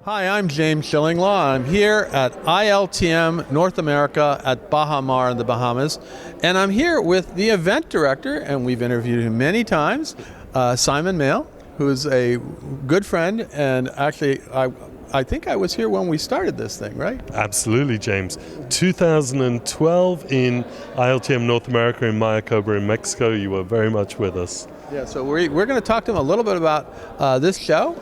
Hi, I'm James Shillinglaw. I'm here at ILTM North America at Baha Mar in the Bahamas, and I'm here with the event director, and we've interviewed him many times, Simon Mail, who's a good friend, and actually I think I was here when we started this thing, right? Absolutely, James. 2012 in ILTM North America in Mayakoba in Mexico, you were very much with us. Yeah, so we're going to talk to him a little bit about this show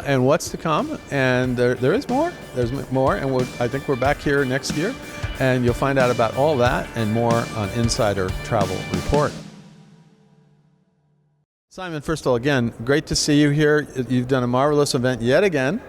and what's to come. And there is more. There's more, and I think we're back here next year, and you'll find out about all that and more on Insider Travel Report. Simon, first of all, again, great to see you here. You've done a marvelous event yet again.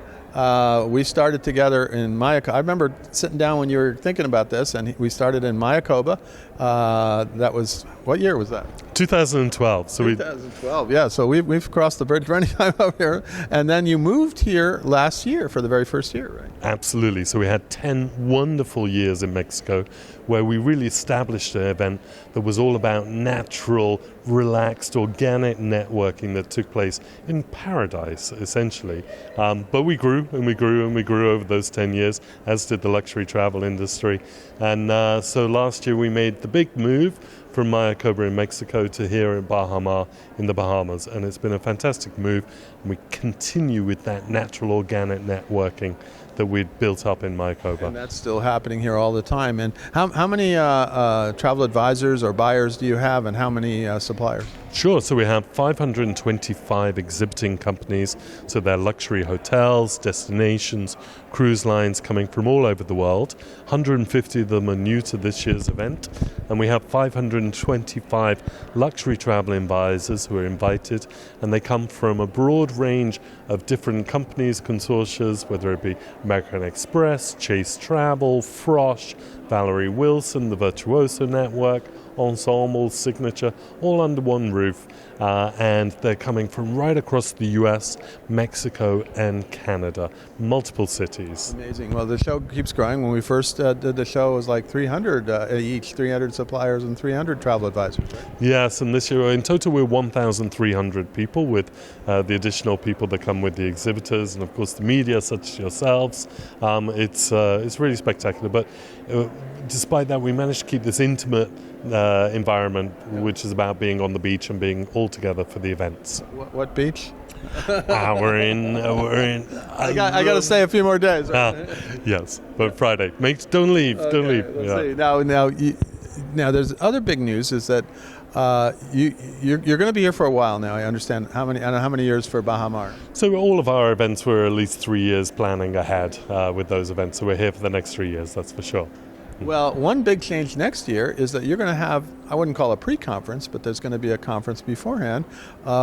We started together in Mayakoba. I remember sitting down when you were thinking about this, and we started in Mayakoba. That was, what year was that? 2012. 2012, yeah. So we've crossed the bridge for any time up here. And then you moved here last year for the very first year, right? Absolutely. So we had 10 wonderful years in Mexico where we really established an event that was all about natural, relaxed, organic networking that took place in paradise, essentially. But we grew and we grew and we grew over those 10 years, as did the luxury travel industry. And so last year we made the big move from Mayakoba in Mexico to here in Baha Mar in the Bahamas. And it's been a fantastic move. And we continue with that natural, organic networking that we'd built up in Mayakoba. And that's still happening here all the time. And how many travel advisors or buyers do you have, and how many suppliers? Sure, so we have 525 exhibiting companies, so they're luxury hotels, destinations, cruise lines coming from all over the world. 150 of them are new to this year's event, and we have 525 luxury travel advisors who are invited, and they come from a broad range of different companies, consortia, whether it be American Express, Chase Travel, Frosh, Valerie Wilson, the Virtuoso Network, Ensemble, Signature, all under one roof, and they're coming from right across the US, Mexico, and Canada, multiple cities. Amazing. Well, the show keeps growing. When we first did the show, it was like 300 each, 300 suppliers and 300 travel advisors, right? Yes, and this year in total we're 1,300 people, with the additional people that come with the exhibitors and of course the media such as yourselves. It's really spectacular, but despite that we managed to keep this intimate environment, which is about being on the beach and being all together for the events. What beach? We're in. I got to stay a few more days. Right? Yes, but Friday. Don't leave. Okay, don't leave. Let's see. Now, there's other big news is that you're going to be here for a while now. I understand. I don't know how many years for Baha Mar. So all of our events were at least 3 years planning ahead with those events. So we're here for the next 3 years. That's for sure. Well, one big change next year is that you're going to have, I wouldn't call it a pre-conference, but there's going to be a conference beforehand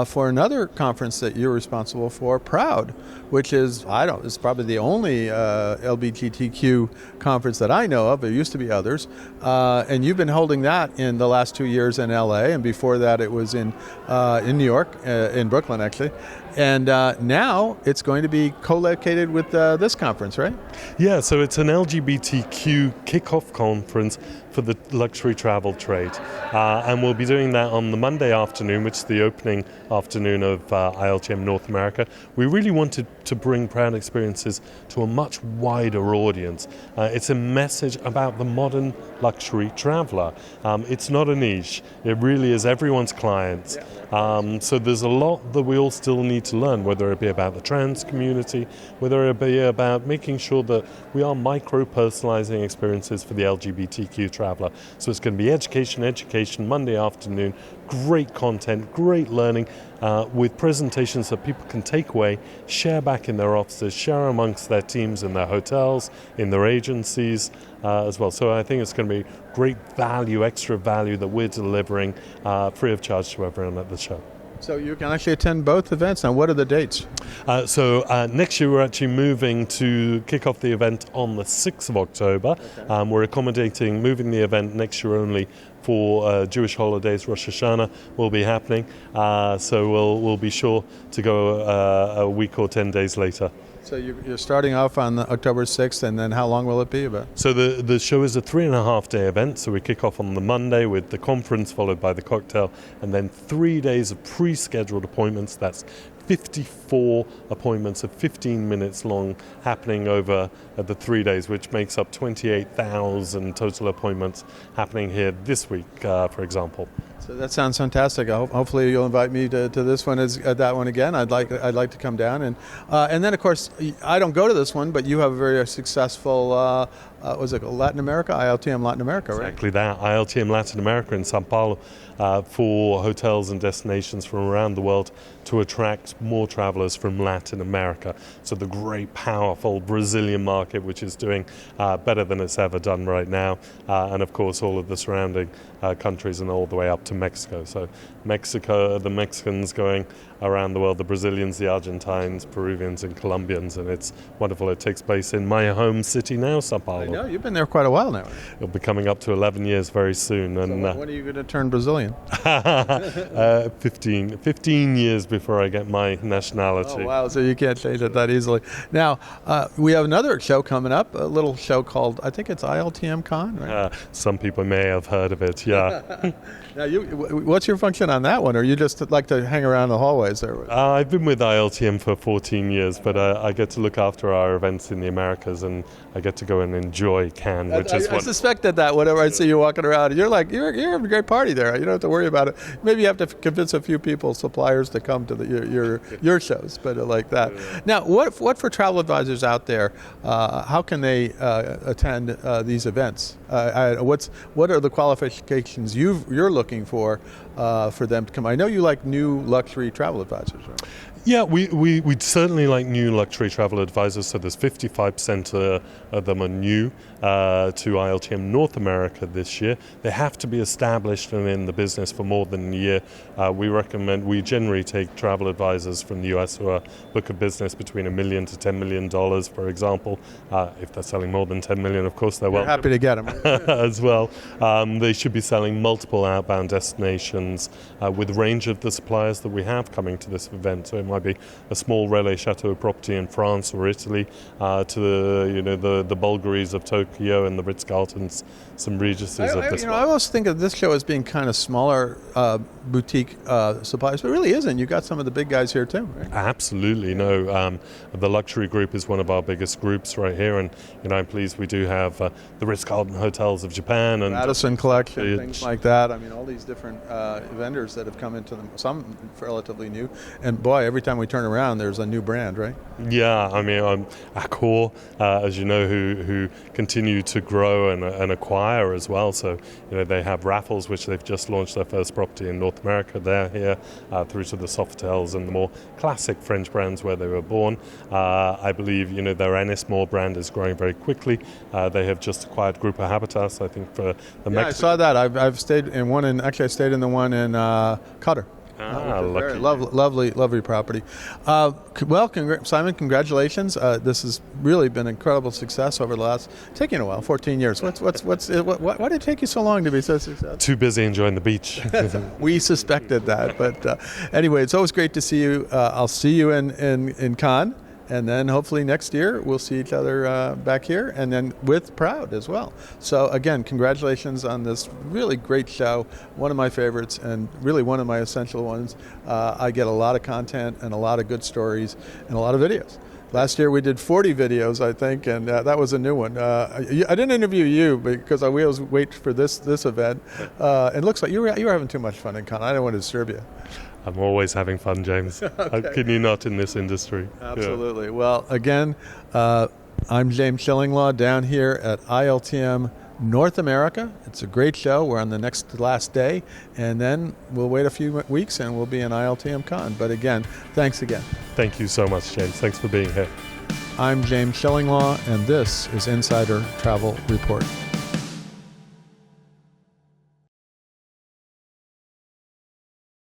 for another conference that you're responsible for, Proud, which is, it's probably the only LGBTQ conference that I know of. There used to be others. And you've been holding that in the last 2 years in LA, and before that it was in New York, in Brooklyn actually. And now it's going to be co-located with this conference, right? Yeah, so it's an LGBTQ kickoff conference for the luxury travel trade. And we'll be doing that on the Monday afternoon, which is the opening afternoon of ILTM North America. We really wanted to bring Proud Experiences to a much wider audience. It's a message about the modern luxury traveler. It's not a niche. It really is everyone's clients. So there's a lot that we all still need to learn, whether it be about the trans community, whether it be about making sure that we are micro-personalizing experiences for the LGBTQ traveler. So it's going to be education, Monday afternoon, great content, great learning, with presentations that people can take away, share back in their offices, share amongst their teams in their hotels, in their agencies as well. So I think it's going to be great value, extra value that we're delivering free of charge to everyone at the show. So you can actually attend both events. Now, what are the dates? So next year we're actually moving to kick off the event on the 6th of October. Okay. We're moving the event next year only for Jewish holidays. Rosh Hashanah will be happening. So we'll be sure to go a week or 10 days later. So you're starting off on October 6th, and then how long will it be about? So the show is a 3.5-day event. So we kick off on the Monday with the conference, followed by the cocktail, and then 3 days of pre-scheduled appointments. That's 54 appointments of 15 minutes long happening over the 3 days, which makes up 28,000 total appointments happening here this week, for example. So that sounds fantastic. Hopefully you'll invite me to this one, that one again. I'd like to come down, and then of course I don't go to this one, but you have a very successful was it Latin America, ILTM Latin America, right? Exactly that, ILTM Latin America in Sao Paulo, for hotels and destinations from around the world to attract more travelers from Latin America. So the great, powerful Brazilian market, which is doing better than it's ever done right now, and of course all of the surrounding countries and all the way up to Mexico. So Mexico, the Mexicans going around the world, the Brazilians, the Argentines, Peruvians and Colombians, and it's wonderful. It takes place in my home city now, Sao Paulo. I know, you've been there quite a while now. It'll be coming up to 11 years very soon. And So when are you going to turn Brazilian? 15 years before I get my nationality. Oh, wow, so you can't change it that easily. Now, we have another show coming up, a little show called, I think it's ILTM Con, right? Some people may have heard of it, yeah. Now, what's your function on that one, or you just like to hang around the hallways there? I've been with ILTM for 14 years, but I get to look after our events in the Americas, and I get to go and enjoy Cannes, which is I suspected that whenever I see you walking around. You're like, you're having a great party there. You don't have to worry about it. Maybe you have to convince a few people, suppliers, to come to your shows, but like that. Yeah. Now, what for travel advisors out there, how can they attend these events? What are the qualifications you're looking for them to come? I know you like new luxury travel advisors, right? Yeah, we'd certainly like new luxury travel advisors, so there's 55% of them are new to ILTM North America this year. They have to be established and in the business for more than a year. We generally take travel advisors from the US who are book of business between $1 million to $10 million, for example. If they're selling more than $10 million, of course they're welcome. Happy to get them. As well. They should be selling multiple outbound destinations with a range of the suppliers that we have coming to this event. So it might be a small Relais Chateau property in France or Italy, to the Bulgaris of Tokyo and the Ritz-Carltons, some Regencies of this. I always think of this show as being kind of smaller boutique suppliers, but it really isn't. You got some of the big guys here too, right? Absolutely, no. The luxury group is one of our biggest groups right here, and I'm pleased we do have the Ritz-Carlton Hotels of Japan and Radisson Collection, things like that. I mean, all these different vendors that have come into them. Some relatively new, and boy, every time we turn around, there's a new brand, right? Yeah, I mean, Accor, as you know, who continue to grow and acquire as well. So, they have Raffles, which they've just launched their first property in North America. They're here, through to the Sofotels and the more classic French brands where they were born. I believe, their Ennismore brand is growing very quickly. They have just acquired Grupo Habitas, I think, for the I saw that. I've stayed in one, and actually I stayed in the one in Qatar. Lucky. Lovely property. Simon, congratulations. This has really been an incredible success over the last, taking a while, 14 years. Why did it take you so long to be so successful? Too busy enjoying the beach. We suspected that, but anyway, it's always great to see you. I'll see you in Cannes. And then hopefully next year we'll see each other back here, and then with Proud as well. So again, congratulations on this really great show, one of my favorites and really one of my essential ones. I get a lot of content and a lot of good stories and a lot of videos. Last year we did 40 videos, I think, and that was a new one. I didn't interview you because we always wait for this event. It looks like you were having too much fun in Cannes. I didn't want to disturb you. I'm always having fun, James. Okay. How can you not in this industry? Absolutely. Yeah. Well, again, I'm James Shillinglaw down here at ILTM North America. It's a great show. We're on the last day, and then we'll wait a few weeks and we'll be in ILTM Con. But again, thanks again. Thank you so much, James. Thanks for being here. I'm James Shillinglaw, and this is Insider Travel Report.